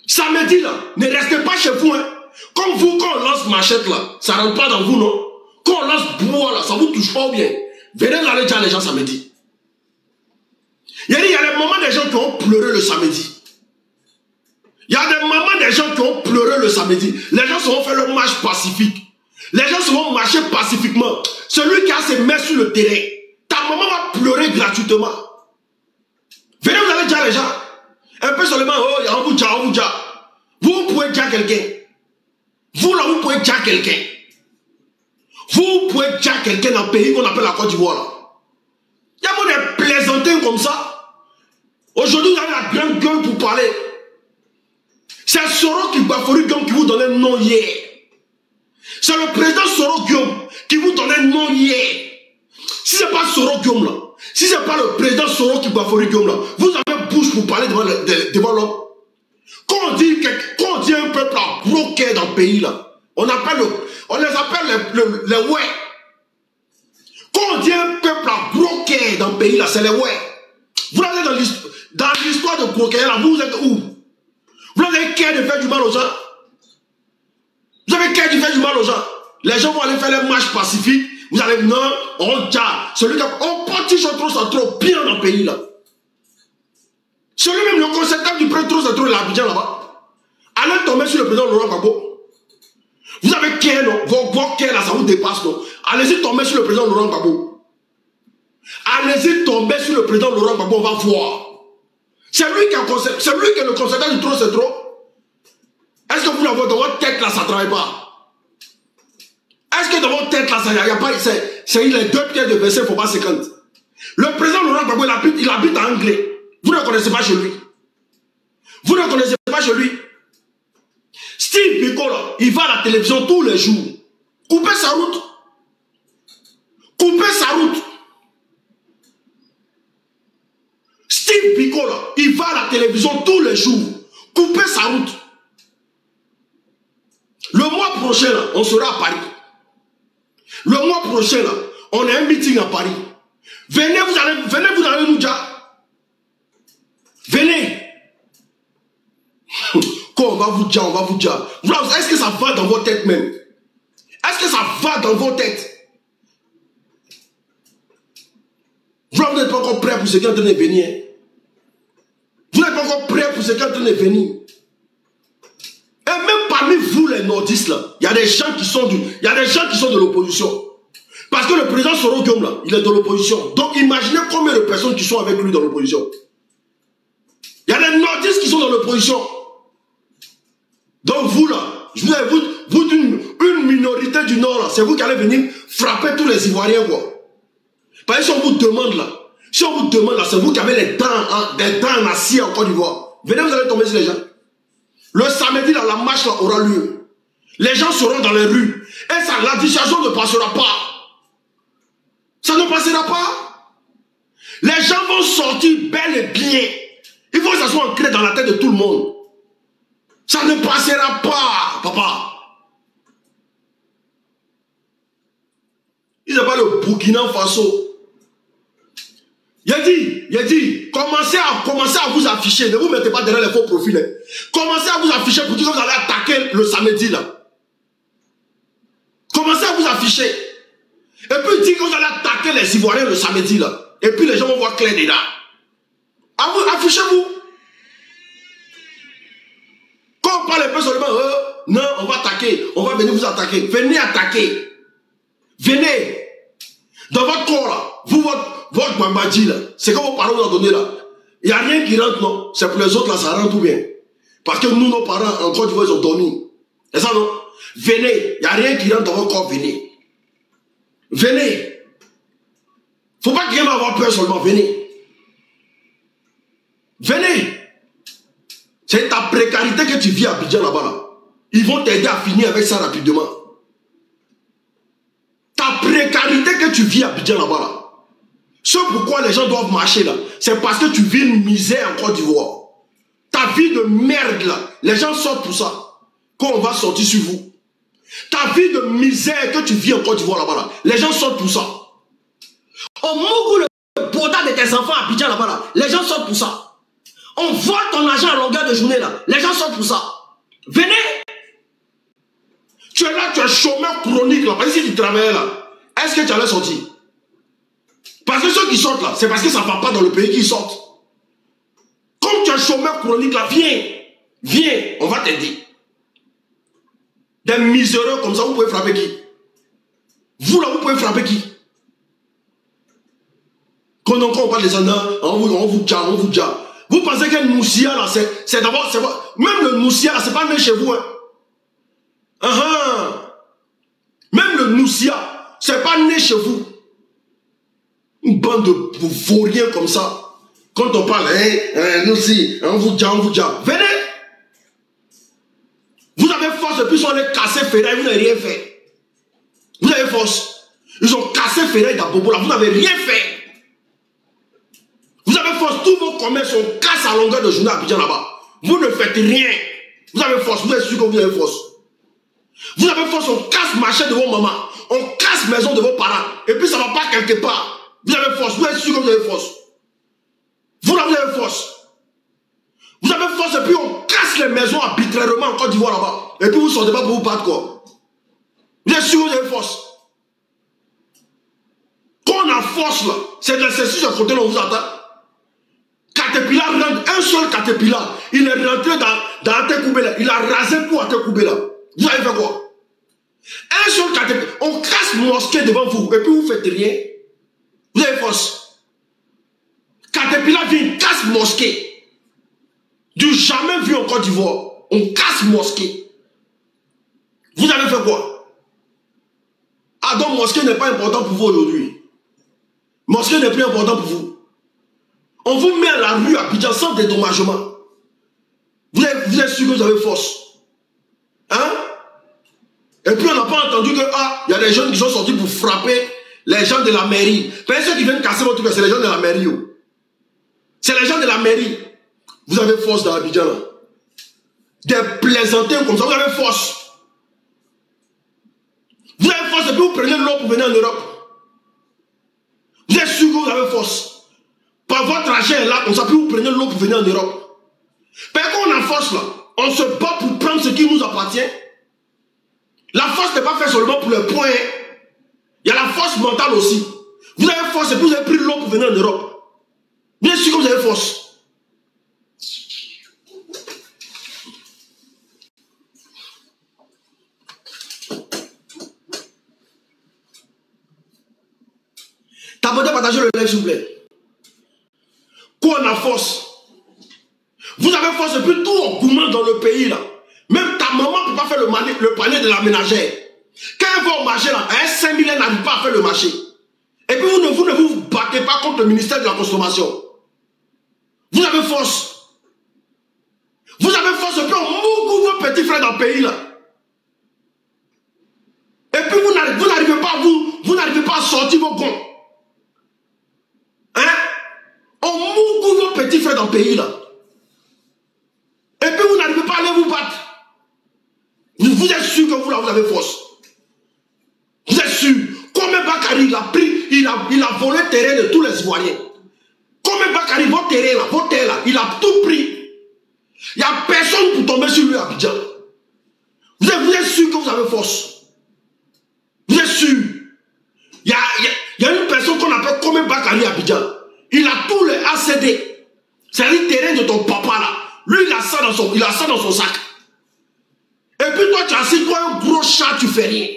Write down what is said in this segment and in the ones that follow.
Samedi là, ne restez pas chez vous. Hein. Comme vous, quand on lance machette là, ça rentre pas dans vous, non? Quand on lance bois là, ça vous touche pas ou bien? Venez aller dire les gens samedi. Il y a des moments des gens qui ont pleuré le samedi. Il y a des moments des gens qui ont pleuré le samedi. Les gens se vont faire leur marche pacifique. Les gens se vont marcher pacifiquement. Celui qui a ses mains sur le terrain, ta maman va pleurer gratuitement. Venez, vous allez dire les gens. Un peu seulement, oh, on vous dit. Vous pouvez dire quelqu'un. Vous là, vous pouvez dire quelqu'un. Vous pouvez dire quelqu'un dans le pays qu'on appelle la Côte d'Ivoire. Il y a des plaisantins comme ça. Aujourd'hui, vous avez la grande gueule pour parler. C'est Soro Guillaume qui vous donnait le nom hier. C'est le président Soro Guillaume qui vous donnait le nom hier. Si ce n'est pas Soro Guillaume là, si ce n'est pas le président Soro Guillaume là, vous avez bouche pour parler devant l'homme. Quand on dit un peuple à gros cœur dans le pays là, on les appelle les ouais. Quand on dit un peuple à gros cœur dans le pays là, c'est les ouais. Vous l'avez dans l'histoire de gros cœur là, vous êtes où? Vous avez cœur de faire du mal aux gens? Vous avez cœur de faire du mal aux gens? Les gens vont aller faire les marches pacifiques. Vous allez, non, on t'a. Celui qui a. On partit sur trop, c'est trop bien dans le pays là. Celui-même, le conséquent du prêtre, trop, c'est trop, il a Abidjan là-bas. Allez tomber sur le président Laurent Gbagbo. Vous avez cœur, non? Votre cœur là, ça vous dépasse, non? Allez-y tomber sur le président Laurent Gbagbo. Allez-y tomber sur le président Laurent Gbagbo, on va voir. C'est lui qui est le conséquent du trop, c'est trop. Est-ce que vous l'avez dans votre tête là, ça ne travaille pas? Est-ce que dans votre tête là, il n'y a pas. C'est les 2 pieds de verset, il ne faut pas 50. Le président Laurent Gbagbo, il habite en Anglais. Vous ne le connaissez pas chez lui. Vous ne le connaissez pas chez lui. Steve Biko là, il va à la télévision tous les jours. Coupez sa route. Coupez sa route. Steve Biko là, il va à la télévision tous les jours. Coupez sa route. Le mois prochain là, on sera à Paris. Le mois prochain là, on a un meeting à Paris. Venez, vous allez nous dire. Venez. Quand on va vous dire, est-ce que ça va dans vos têtes même? Est-ce que ça va dans vos têtes? Vous n'êtes pas encore prêts pour ce qui est en train de venir. Vous n'êtes pas encore prêts pour ce qui est en train de venir. Et même parmi vous les nordistes là, il y a des gens qui sont de l'opposition. Parce que le président Soro Guillaume là, il est de l'opposition. Donc imaginez combien de personnes qui sont avec lui dans l'opposition. Il y a des nordistes qui sont dans l'opposition. Donc vous là, vous d'une minorité du nord là, c'est vous qui allez venir frapper tous les Ivoiriens quoi. Parce que si on vous demande là, c'est vous qui avez des dents en acier en Côte d'Ivoire. Venez, vous allez tomber sur les gens. Le samedi là, la marche là aura lieu. Les gens seront dans les rues. Et ça, la dissuasion ne passera pas. Ça ne passera pas. Les gens vont sortir bel et bien. Il faut que ça soit ancré dans la tête de tout le monde. Ça ne passera pas, papa. Il s'appelle le Burkina Faso. Il a dit, commencez à vous afficher. Ne vous mettez pas derrière les faux profils. Hein. Commencez à vous afficher pour dire que vous allez attaquer le samedi là. Commencez à vous afficher. Et puis dites que vous allez attaquer les Ivoiriens le samedi là. Et puis les gens vont voir clair dedans. Affichez-vous. Quand on parle un peu seulement, non, on va attaquer, on va venir vous attaquer. Venez attaquer. Venez. Dans votre corps là, votre bambadji là, c'est comme vos parents nous ont donné là. Il n'y a rien qui rentre, non. C'est pour les autres là, ça rentre tout bien. Parce que nous, nos parents, en Côte d'Ivoire, ils ont dormi. C'est ça, non? Venez. Il n'y a rien qui rentre dans votre corps, venez. Venez. Faut pas qu'il y ait avoir peur seulement, venez. Venez. C'est ta précarité que tu vis à Abidjan là-bas. Là. Ils vont t'aider à finir avec ça rapidement. Ta précarité que tu vis à Abidjan là-bas. Là. Ce pourquoi les gens doivent marcher là, c'est parce que tu vis une misère en Côte d'Ivoire. Ta vie de merde là, les gens sortent pour ça. Quand on va sortir sur vous. Ta vie de misère que tu vis en Côte d'Ivoire là-bas là, les gens sortent pour ça. On moque le boda de tes enfants à Abidjan là-bas là, les gens sortent pour ça. On vole ton argent à longueur de journée là. Les gens sortent pour ça. Venez. Tu es là, tu es chômeur chronique là. Parce que si tu travaillais là, est-ce que tu allais sortir? Parce que ceux qui sortent là, c'est parce que ça ne va pas dans le pays qu'ils sortent. Comme tu es chômeur chronique là, viens. Viens, on va t'aider. Des miséreux comme ça, vous pouvez frapper qui? Vous là, vous pouvez frapper qui? Quand on parle des gens, on vous dit. Vous pensez qu'un moussia là, c'est d'abord, même le moussia là, c'est pas né chez vous. Hein? Même le moussia, c'est pas né chez vous. Une bande de vauriens comme ça. Quand on parle, nous aussi, on vous dit. Venez. Vous avez force et puis ils ont cassé ferraille, vous n'avez rien fait. Vous avez force. Ils ont cassé ferraille d'Abobo là, vous n'avez rien fait. Vous avez force, tous vos commerces sont cassés à longueur de journée à Abidjan là-bas. Vous ne faites rien. Vous avez force, vous êtes sûr que vous avez force. Vous avez force, on casse marché de vos mamans, on casse maison de vos parents, et puis ça ne va pas quelque part. Vous avez force, vous êtes sûr que vous avez force. Vous là, vous avez force. Vous avez force, et puis on casse les maisons arbitrairement en Côte d'Ivoire là-bas. Et puis vous ne sortez pas pour vous battre quoi. Vous êtes sûr que vous avez force. Quand on a force là, c'est de l'incessus à côté là, on vous attend. Caterpillar rentre, un seul Caterpillar, il est rentré dans Atekoubela, il a rasé pour Atekoubela. Vous avez fait quoi? Un seul Caterpillar, on casse mosquée devant vous, et puis vous faites rien. Vous avez force. Caterpillar vient, casse mosquée. Du jamais vu en Côte d'Ivoire, on casse mosquée. Vous avez fait quoi? Ah donc mosquée n'est pas important pour vous aujourd'hui. Mosquée n'est plus important pour vous. On vous met à la rue à Abidjan sans dédommagement. Vous êtes sûr que vous avez force. Hein? Et puis on n'a pas entendu que il y a des jeunes qui sont sortis pour frapper les gens de la mairie. Mais ceux qui viennent casser votre truc, c'est les gens de la mairie. C'est les gens de la mairie. Vous avez force dans Abidjan là. Des plaisantins comme ça, vous avez force. Vous avez force et puis vous prenez l'eau pour venir en Europe. Vous êtes sûr que vous avez force. Par votre argent est là, comme ça, puis vous prenez l'eau pour venir en Europe. Mais quand on a force là, on se bat pour prendre ce qui nous appartient. La force n'est pas faite seulement pour le point. Il y a la force mentale aussi. Vous avez force et puis vous avez pris l'eau pour venir en Europe. Bien sûr que vous avez force. T'abonnez, partagez le live s'il vous plaît. Quoi on a force? Vous avez force et puis tout augmente dans le pays là. Même ta maman ne peut pas faire le panier de la ménagère. Quand elle va au marché là, à 5 000, elle n'arrive pas à faire le marché. Et puis vous ne vous battez pas contre le ministère de la consommation. Vous avez force. Vous avez force et puis on moue vos petits frères dans le pays là. Et puis vous n'arrivez pas à sortir vos comptes. Hein? On moue vos petits frères dans le pays là. Et puis vous n'arrivez pas à aller vous battre. Vous êtes sûr que vous là, vous avez force. Vous êtes sûr. Comme Bakary, il a pris, il a volé le terrain de tous les Ivoiriens. Comme Bakary, votre terre là, il a tout pris. Il n'y a personne pour tomber sur lui à Abidjan. Vous êtes sûr que vous avez force. Vous êtes sûr. Il y a une personne qu'on appelle comme Bakary à Abidjan. Il a tous les ACD. C'est le terrain de ton papa là. Lui, il a ça dans son sac. Et puis toi, tu as assis, toi, un gros chat, tu fais rien.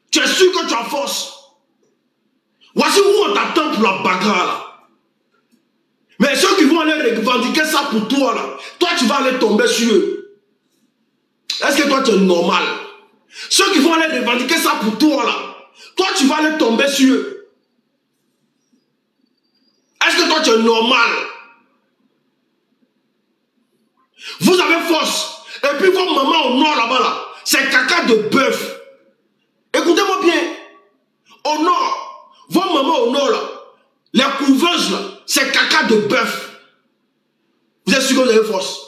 Tu es sûr que tu as force. Voici où on t'attend pour la bagarre là. Mais ceux qui vont aller revendiquer ça pour toi là, toi, tu vas aller tomber sur eux. Est-ce que toi, tu es normal? Ceux qui vont aller revendiquer ça pour toi là, toi, tu vas aller tomber sur eux. Est-ce que toi, tu es normal? Vous avez force. Et puis votre maman au nord là-bas, là, c'est caca de bœuf. Écoutez-moi bien. Au nord, votre maman au nord, là, les couveuses, là, c'est caca de bœuf. Vous êtes sûr que vous avez force.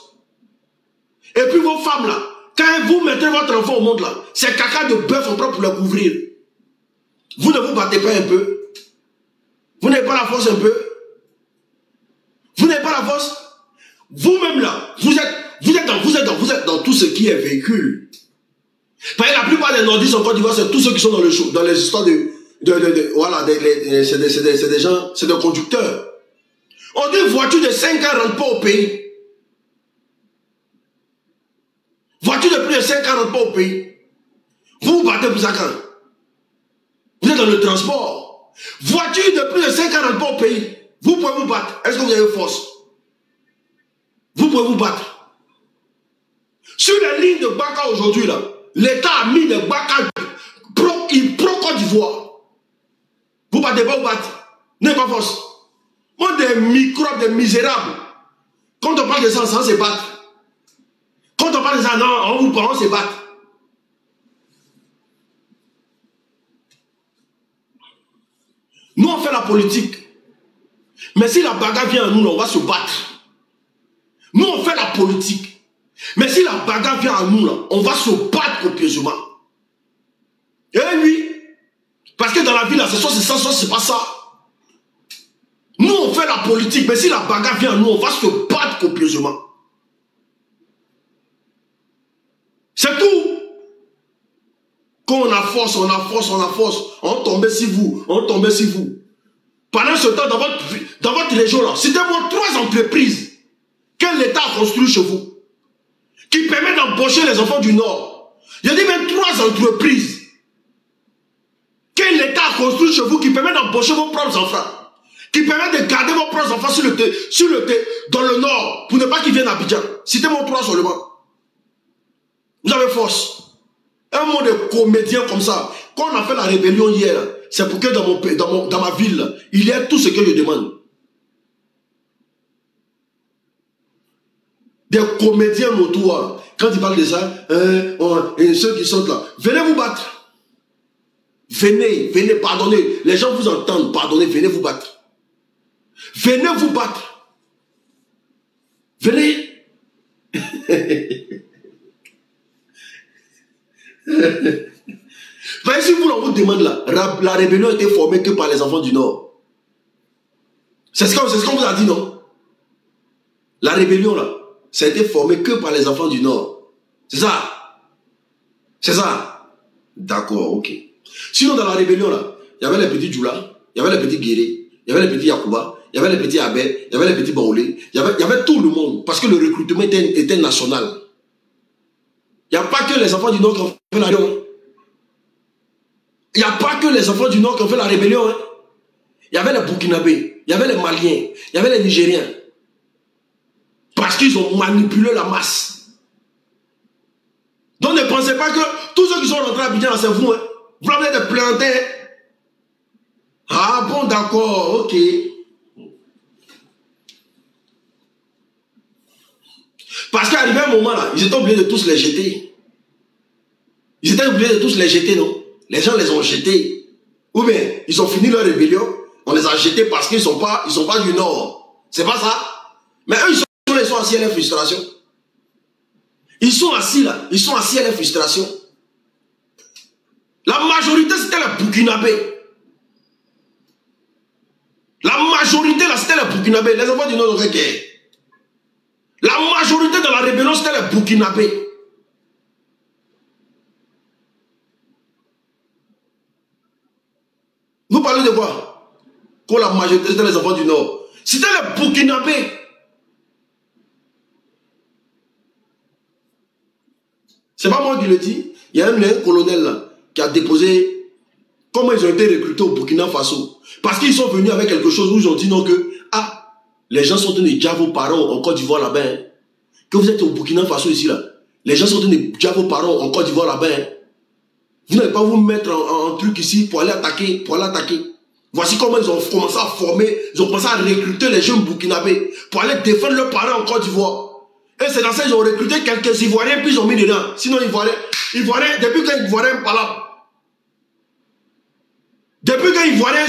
Et puis vos femmes, là, quand vous mettez votre enfant au monde, là, c'est caca de bœuf en train pour le couvrir. Vous ne vous battez pas un peu? Vous n'avez pas la force un peu? Vous n'avez pas la force? Vous-même là, vous êtes dans tout ce qui est véhicule. Parce que la plupart des nordistes en Côte d'Ivoire, c'est tous ceux qui sont dans les histoires voilà, c'est des gens, c'est des conducteurs. On dit voiture de 5 ans rentre pas au pays. Voiture de plus de 5 ans rentre pas au pays. Vous vous battez pour ça quand? Vous êtes dans le transport. Voiture de plus de 5 ans rentre pas au pays. Vous pouvez vous battre. Est-ce que vous avez force? Vous pouvez vous battre. Sur les lignes de Baka aujourd'hui, là, l'État a mis des Baka pro-Côte d'Ivoire. Vous battez pas, vous battez. N'ayez pas force. Moi, des microbes, des misérables. Quand on parle de ça, on se bat. Quand on parle de ça, non, on vous parle, on se bat. Nous, on fait la politique. Mais si la bagarre vient à nous, on va se battre. Nous, on fait la politique. Mais si la bagarre vient à nous, là, on va se battre copieusement. Et oui. Parce que dans la vie, là, c'est ça, c'est pas ça. Nous, on fait la politique. Mais si la bagarre vient à nous, on va se battre copieusement. C'est tout. Quand on a force, on a force, on a force. On tombait sur vous, on tombait sur vous. Pendant ce temps, dans votre région, là, citez-moi 3 entreprises que l'État a construit chez vous, qui permettent d'embaucher les enfants du Nord. Je dis même 3 entreprises que l'État a construit chez vous, qui permettent d'embaucher vos propres enfants, qui permettent de garder vos propres enfants dans le Nord, pour ne pas qu'ils viennent à Abidjan. Citez-moi 3 seulement. Vous avez force. Un mot de comédien comme ça. Quand on a fait la rébellion hier, c'est pour que dans ma ville, il y ait tout ce que je demande. Des comédiens autour, quand ils parlent de ça, et ceux qui sont là, venez vous battre. Venez, pardonnez. Les gens vous entendent, pardonnez, venez vous battre. Venez vous battre. Venez. Si on vous demande là, la rébellion a été formée que par les enfants du Nord. C'est ce qu'on vous a dit, non? La rébellion là, ça a été formé que par les enfants du Nord. C'est ça? C'est ça? D'accord, ok. Sinon, dans la rébellion là, il y avait les petits Djoula, il y avait les petits Guéré, il y avait les petits Yakouba, il y avait les petits Abé, il y avait les petits Baoulé, il y avait tout le monde, parce que le recrutement était national. Il n'y a pas que les enfants du Nord qui ont fait la rébellion. Il n'y a pas que les enfants du Nord qui ont fait la rébellion. Hein. Il y avait les Burkinabés, il y avait les Maliens, il y avait les Nigériens. Parce qu'ils ont manipulé la masse. Donc ne pensez pas que tous ceux qui sont rentrés à Abidjan, c'est vous. Hein. Vous avez des plantés. Ah bon, d'accord, ok. Parce qu'arrivé un moment là, ils étaient obligés de tous les jeter. Ils étaient obligés de tous les jeter, non? Les gens les ont jetés. Ou bien, ils ont fini leur rébellion, on les a jetés parce qu'ils sont pas du Nord. C'est pas ça? Mais eux, ils sont assis à la frustration. Ils sont assis là, ils sont assis à la frustration. La majorité, c'était les Burkinabés. La majorité là, c'était les Burkinabés. Les enfants du Nord ont fait guerre. La majorité de la rébellion, c'était les Burkinabés. Vous parlez de quoi? Quand la majorité, c'était les enfants du Nord. C'était les Burkinabés. C'est pas moi qui le dis. Il y a un colonel là, qui a déposé comment ils ont été recrutés au Burkina Faso. Parce qu'ils sont venus avec quelque chose où ils ont dit non que, les gens sont tenus déjà vos parents en Côte d'Ivoire là-bas. Hein. Que vous êtes au Burkina Faso ici là. Les gens sont tenus déjà vos parents en Côte d'Ivoire là-bas. Hein. Vous n'allez pas vous mettre en truc ici pour aller attaquer, Voici comment ils ont commencé à former, ils ont commencé à recruter les jeunes Burkinabés pour aller défendre leurs parents en Côte d'Ivoire. Et c'est dans ça qu'ils ont recruté quelques Ivoiriens puis ils ont mis dedans. Sinon Ivoiriens, depuis qu'un Ivoirien parle là, depuis qu'un Ivoirien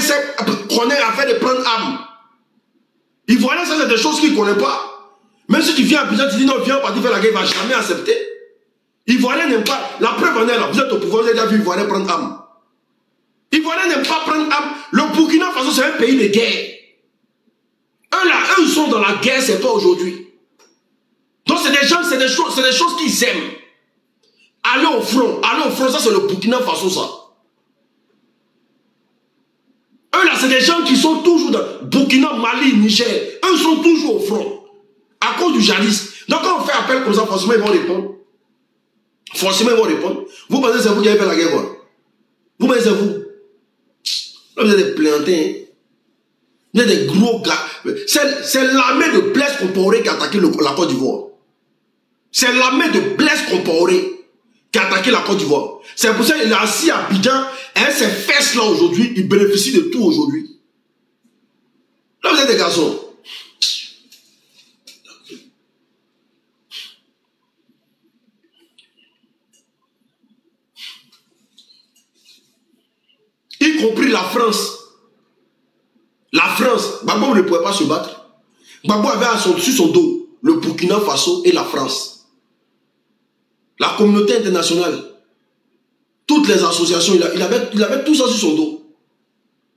connaît à faire de prendre armes, Ivoirien, ça c'est des choses qu'il ne connaît pas. Même si tu viens à Abidjan, tu dis non, viens partir faire la guerre, il ne va jamais accepter. Ivoirien n'aime pas. La preuve en est là, vous êtes au pouvoir, vous avez déjà vu Ivoirien prendre armes. Ivoirien n'aime pas prendre armes. Le Burkina Faso, c'est un pays de guerre. Eux là, eux ils sont dans la guerre, c'est pas aujourd'hui. Donc c'est des gens, c'est des choses qu'ils aiment. Aller au front, ça c'est le Burkina Faso, ça. Eux là, c'est des gens qui sont toujours dans Burkina, Mali, Niger. Eux sont toujours au front. À cause du jadis. Donc quand on fait appel comme ça, forcément ils vont répondre. Forcément ils vont répondre. Vous pensez que c'est vous qui avez fait la guerre, quoi? Vous pensez que c'est vous? Là, vous êtes des plantins. Vous êtes des gros gars. C'est l'armée de Blaise Compaoré qui a attaqué la Côte d'Ivoire. C'est l'armée de Blaise Compaoré qui a attaqué la Côte d'Ivoire. C'est pour ça qu'il est assis à Abidjan, et ses fesses là aujourd'hui, il bénéficie de tout aujourd'hui. Là vous êtes des garçons. Y compris la France. La France, Gbagbo ne pouvait pas se battre. Gbagbo avait sur son dos le Burkina Faso et la France. La communauté internationale. Toutes les associations, il avait tout ça sur son dos.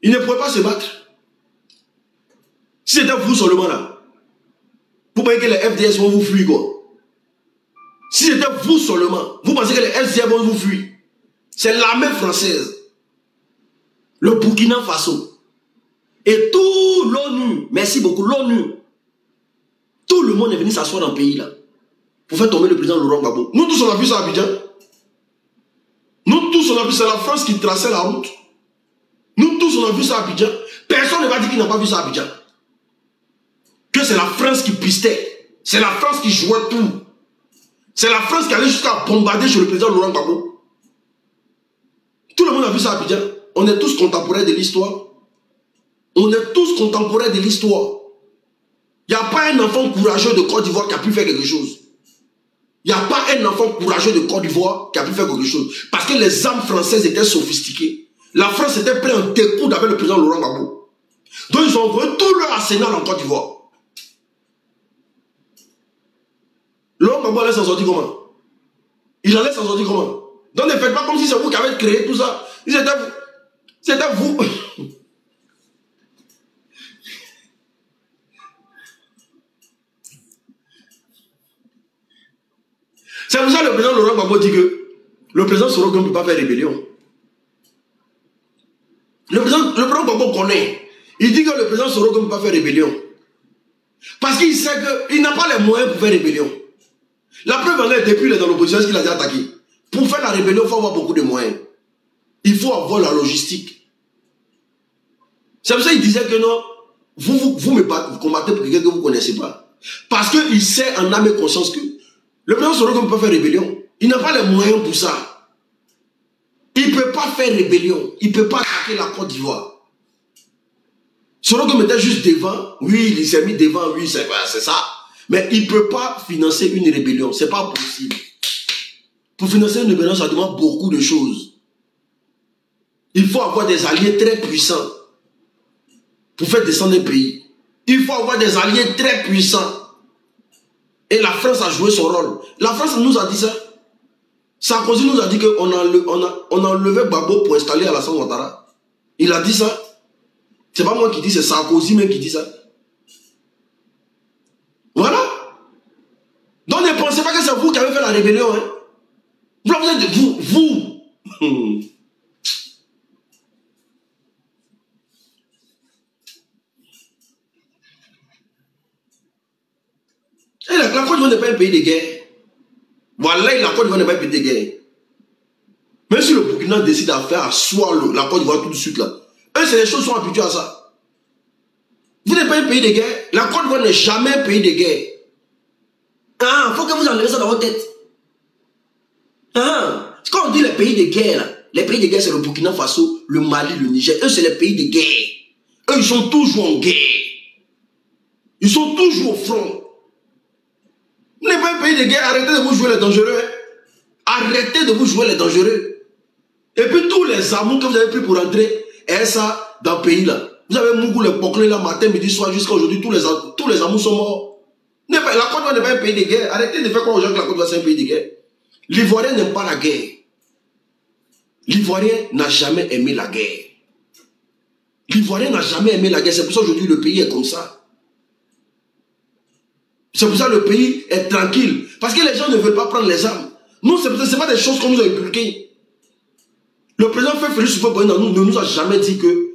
Il ne pouvait pas se battre. Si c'était vous seulement là, vous pensez que les FDS vont vous fuir quoi? Si c'était vous seulement, vous pensez que les FDS vont vous fuir? C'est l'armée française. Le Burkina Faso. Et tout l'ONU, merci beaucoup, l'ONU, tout le monde est venu s'asseoir dans le pays là, pour faire tomber le président Laurent Gbagbo. Nous tous on a vu ça à Abidjan. Nous tous on a vu, c'est la France qui traçait la route. Nous tous on a vu ça à Abidjan. Personne ne va dire qu'il n'a pas vu ça à Abidjan. Que c'est la France qui pistait. C'est la France qui jouait tout. C'est la France qui allait jusqu'à bombarder sur le président Laurent Gbagbo. Tout le monde a vu ça à Abidjan. On est tous contemporains de l'histoire. On est tous contemporains de l'histoire. Il n'y a pas un enfant courageux de Côte d'Ivoire qui a pu faire quelque chose. Il n'y a pas un enfant courageux de Côte d'Ivoire qui a pu faire quelque chose. Parce que les armes françaises étaient sophistiquées. La France était prête en découdre avec le président Laurent Gbagbo. Donc ils ont envoyé tout leur arsenal en Côte d'Ivoire. Laurent Gbagbo allait s'en sortir comment? Il allait s'en sortir comment? Donc ne faites pas comme si c'est vous qui avez créé tout ça. C'était vous. C'est pour ça que le président Laurent Gbagbo dit que le président Soro ne peut pas faire rébellion. Le président Gbagbo connaît. Il dit que le président Soro ne peut pas faire rébellion. Parce qu'il sait qu'il n'a pas les moyens pour faire rébellion. La preuve en est, depuis qu'il est dans l'opposition, qu'il a déjà attaqué. Pour faire la rébellion, il faut avoir beaucoup de moyens. Il faut avoir la logistique. C'est pour ça qu'il disait que non, vous me battez, vous combattez pour quelqu'un que vous ne connaissez pas. Parce qu'il sait en âme et conscience que le président Soro ne peut pas faire rébellion. Il n'a pas les moyens pour ça. Il ne peut pas faire rébellion. Il ne peut pas attaquer la Côte d'Ivoire. Soro était juste devant. Oui, il s'est mis devant. Oui, c'est ça. Mais il ne peut pas financer une rébellion. Ce n'est pas possible. Pour financer une rébellion, ça demande beaucoup de choses. Il faut avoir des alliés très puissants pour faire descendre un pays. Il faut avoir des alliés très puissants. Et la France a joué son rôle. La France nous a dit ça. Sarkozy nous a dit qu'on a enlevé Gbagbo pour installer Alassane Ouattara. Il a dit ça. C'est pas moi qui dis, c'est Sarkozy même qui dit ça. Voilà. Donc ne pensez pas que c'est vous qui avez fait la rébellion. Hein. Vous êtes vous. Et la Côte d'Ivoire n'est pas un pays de guerre. Voilà, la Côte d'Ivoire n'est pas un pays de guerre. Même si le Burkina décide à faire asseoir la Côte d'Ivoire tout de suite là, eux, c'est les choses sont habituées à ça. Vous n'êtes pas un pays de guerre. La Côte d'Ivoire n'est jamais un pays de guerre. Ah, il faut que vous enlevez ça dans votre tête. Ah, quand on dit les pays de guerre, là, les pays de guerre, c'est le Burkina Faso, le Mali, le Niger. Eux, c'est les pays de guerre. Eux, ils sont toujours en guerre. Ils sont toujours au front. Vous n'êtes pas un pays de guerre, arrêtez de vous jouer les dangereux. Hein. Arrêtez de vous jouer les dangereux. Et puis tous les amours que vous avez pris pour rentrer, et ça, dans le pays là. Vous avez Mougou, les Poclés là, matin, midi, soir, jusqu'à aujourd'hui, tous les amours sont morts. La Côte d'Ivoire n'est pas un pays de guerre. Arrêtez de faire croire aux gens que la Côte d'Ivoire c'est un pays de guerre. L'Ivoirien n'aime pas la guerre. L'Ivoirien n'a jamais aimé la guerre. L'Ivoirien n'a jamais aimé la guerre. C'est pour ça qu'aujourd'hui le pays est comme ça. C'est pour ça que le pays est tranquille. Parce que les gens ne veulent pas prendre les armes. Nous, ce n'est pas des choses qu'on nous a inculquées. Le président Félix Houphouët-Boigny ne nous a jamais dit que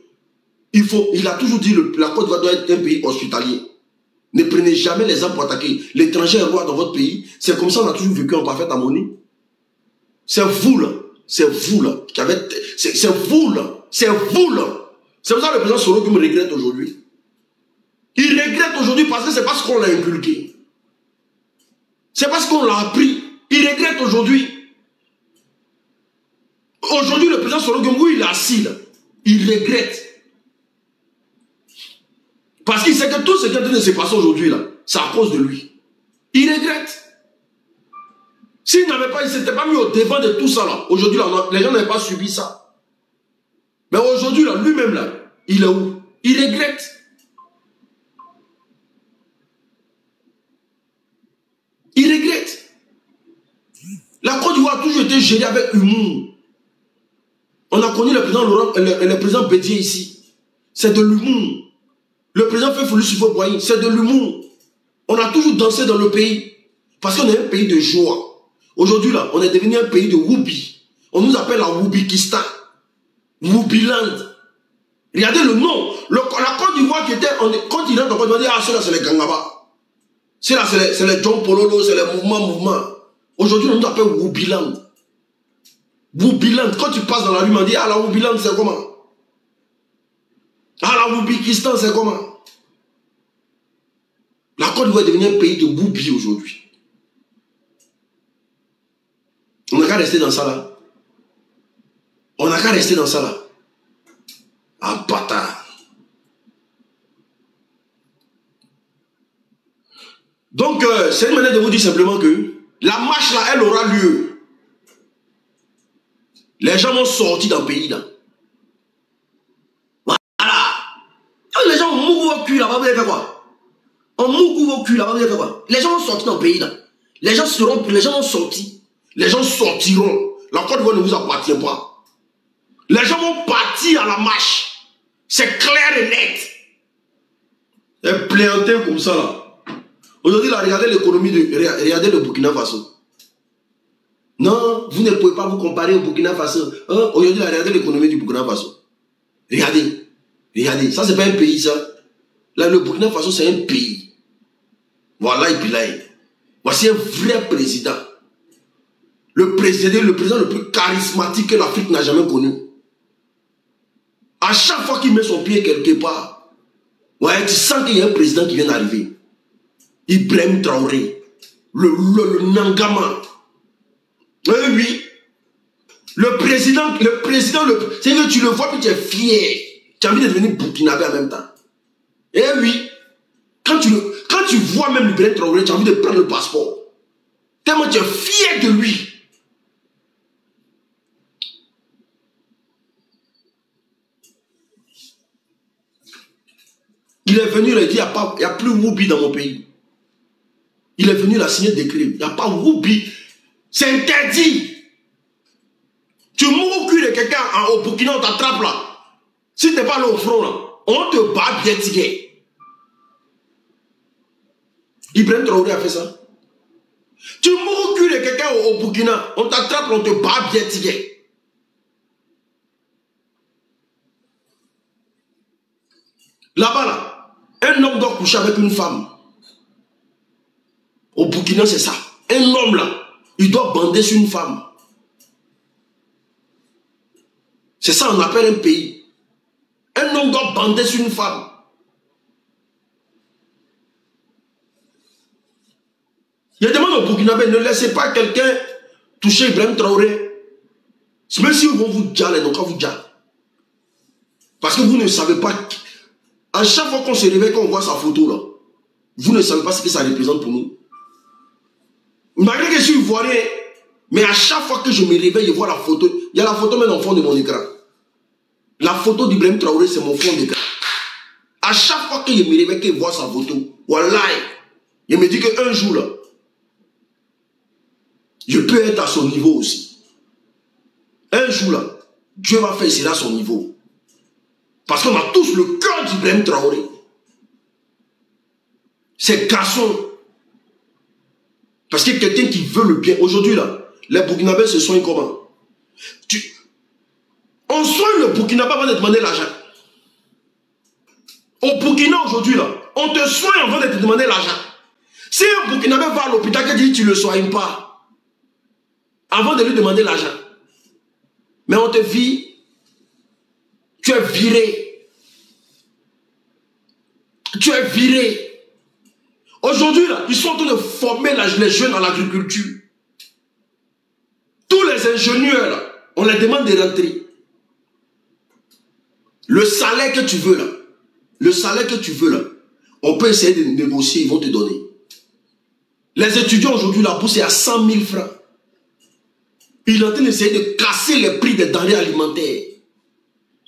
il a toujours dit que la Côte d'Ivoire doit être un pays hospitalier. Ne prenez jamais les armes pour attaquer. L'étranger est roi dans votre pays. C'est comme ça qu'on a toujours vécu en parfaite harmonie. C'est vous là. C'est vous là. C'est vous là. C'est vous là. C'est pour ça que le président Soro me regrette aujourd'hui. Il regrette aujourd'hui parce que c'est parce qu'on l'a inculqué. C'est parce qu'on l'a appris. Il regrette aujourd'hui. Aujourd'hui, le président Soro Gumbou, il est assis là. Il regrette. Parce qu'il sait que tout ce qui est en train de se passer aujourd'hui là, c'est à cause de lui. Il regrette. S'il n'avait pas, il ne s'était pas mis au devant de tout ça là. Aujourd'hui là, les gens n'avaient pas subi ça. Mais aujourd'hui là, lui-même là, il est où? Il regrette. Il regrette. La Côte d'Ivoire a toujours été gérée avec humour. On a connu le président Laurent, le président Bédier ici. C'est de l'humour. Le président Félix Houphouët-Boigny, c'est de l'humour. On a toujours dansé dans le pays. Parce qu'on est un pays de joie. Aujourd'hui là, on est devenu un pays de Woubi. On nous appelle la Woubikistan. Woubiland. Regardez le nom. La Côte d'Ivoire qui était, quand il rentre en Côte d'Ivoire, on dit, ah, ceux-là c'est les Gangaba. Ceux-là c'est les John Pololo, c'est les mouvements. Aujourd'hui, on nous appelle Woubiland. Woubiland. Quand tu passes dans la rue, on dit, ah, la Woubiland, c'est comment? Ah, la Woubikistan, c'est comment? La Côte d'Ivoire est devenue un pays de Woubi aujourd'hui. On n'a qu'à rester dans ça là. On n'a qu'à rester dans ça là. Ah, bâtard. Donc, c'est une manière de vous dire simplement que la marche là, elle aura lieu. Les gens vont sortir dans le pays là. Les gens mourent vos culs là-bas, vous allez faire quoi? On mourre vos culs là-bas, vous allez faire quoi? Les gens vont sortir dans le pays là. Les gens vont sortir. Les gens sortiront. La Côte d'Ivoire ne vous appartient pas. Les gens vont partir à la marche. C'est clair et net. Et plaisantin comme ça là. Aujourd'hui là, regardez l'économie regardez le Burkina Faso. Non, vous ne pouvez pas vous comparer au Burkina Faso. Hein? Aujourd'hui là, regardez l'économie du Burkina Faso. Regardez. Regardez, ça c'est pas un pays ça. Là, le Burkina Faso c'est un pays. Voilà, et puis là, voici un vrai président. Le président le plus charismatique que l'Afrique n'a jamais connu. À chaque fois qu'il met son pied quelque part, ouais, tu sens qu'il y a un président qui vient d'arriver. Ibrahim Traoré, le Nangama. Oui. Le président, c'est que tu le vois puis tu es fier. Tu as envie de devenir burkinabé en même temps. Eh oui. Quand tu vois même Ibrahim Traoré, tu as envie de prendre le passeport. Tellement tu es fier de lui. Il est venu, il a dit, il n'y a plus Woubi dans mon pays. Il est venu, il a signé le décret. Il n'y a pas Woubi. C'est interdit. Tu mourres au cul de quelqu'un au Burkina, on t'attrape là. Si tu n'es pas allé au front là, on te bat bien ticket. Ibrahim Traoré a fait ça. Tu mourres au cul de quelqu'un au Burkina, on t'attrape, on te bat bien ticket. Là-bas là, un homme doit coucher avec une femme. Au Burkina, c'est ça. Un homme là, il doit bander sur une femme. C'est ça on appelle un pays. Un homme doit bander sur une femme. Il y a des gens au Burkinabé, ne laissez pas quelqu'un toucher Ibrahim Traoré. Même si ils vont vous dire, les donc vous dire. Parce que vous ne savez pas. À chaque fois qu'on se réveille, qu'on voit sa photo là, vous ne savez pas ce que ça représente pour nous. Malgré que je suis ivoirien, mais à chaque fois que je me réveille, je vois la photo. Il y a la photo même en fond de mon écran. La photo d'Ibrahim Traoré, c'est mon fond d'écran. À chaque fois que je me réveille, que je vois sa photo, voilà, je me dis qu'un jour là, je peux être à son niveau aussi. Un jour là, Dieu va faire cela à son niveau. Parce qu'on a tous le cœur d'Ibrahim Traoré. Ces garçons, Parce que quelqu'un qui veut le bien, aujourd'hui là, les Burkinabés se soignent comment? On soigne le Burkinabé avant de demander l'argent. Au Burkina aujourd'hui là, on te soigne avant de te demander l'argent. Si un Burkinabé va à l'hôpital et dit tu ne le soignes pas, avant de lui demander l'argent, mais on te vire, tu es viré. Tu es viré. Aujourd'hui, là, ils sont en train de former les jeunes dans l'agriculture. Tous les ingénieurs, là, on les demande de rentrer. Le salaire que tu veux, là, on peut essayer de négocier, ils vont te donner. Les étudiants aujourd'hui, la bourse est à 100 000 francs. Ils sont en train d'essayer de casser les prix des denrées alimentaires.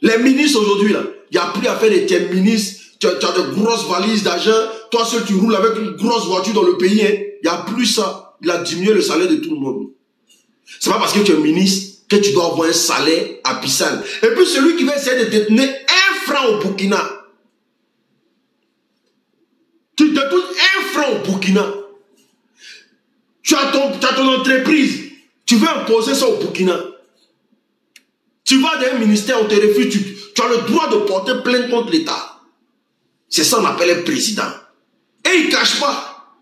Les ministres aujourd'hui, là, il n'y a plus à faire de tes ministres. Tu as de grosses valises d'argent. Toi, seul, tu roules avec une grosse voiture dans le pays. Il n'y a plus ça. Il a diminué le salaire de tout le monde. C'est pas parce que tu es ministre que tu dois avoir un salaire abyssal. Et puis celui qui va essayer de détenir 1 franc au Burkina. Tu détournes 1 franc au Burkina. Tu as ton entreprise. Tu veux imposer ça au Burkina. Tu vas dans un ministère, on te refuse. Tu as le droit de porter plainte contre l'État. C'est ça qu'on appelle un président. Et il ne cache pas.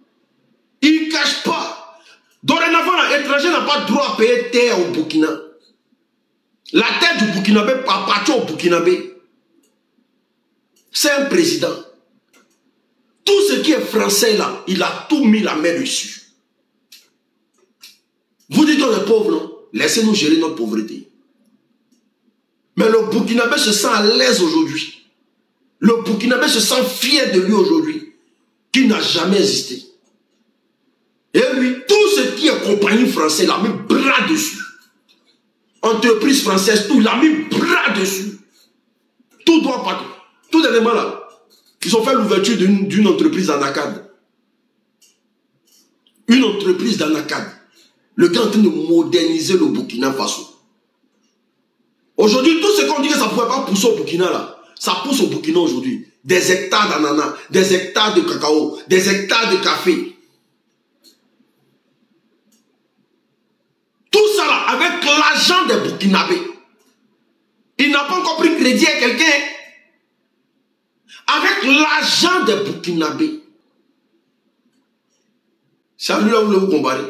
Il ne cache pas. Dorénavant, l'étranger n'a pas le droit à payer terre au Burkina. La terre du Burkinabé appartient au Burkinabé. C'est un président. Tout ce qui est français là, il a tout mis la main dessus. Vous dites qu'on est pauvres, non? Laissez-nous gérer notre pauvreté. Mais le Burkinabé se sent à l'aise aujourd'hui. Le Burkinabé se sent fier de lui aujourd'hui, qui n'a jamais existé. Et lui, tout ce qui est compagnie française, il a mis bras dessus. Entreprise française, tout, il a mis bras dessus. Tout doit partir. Tout dernièrement là, ils ont fait l'ouverture d'une entreprise d'Anacad. Une entreprise d'Anacad. Le gars est en train de moderniser le Burkina Faso. Aujourd'hui, tout ce qu'on dit que ça ne pouvait pas pousser au Burkina là, ça pousse au Burkina aujourd'hui. Des hectares d'ananas, des hectares de cacao, des hectares de café. Tout ça là, avec l'argent des Burkinabés. Il n'a pas encore pris crédit à quelqu'un. Avec l'argent des Burkinabés. C'est à lui là où vous voulez vous comparer.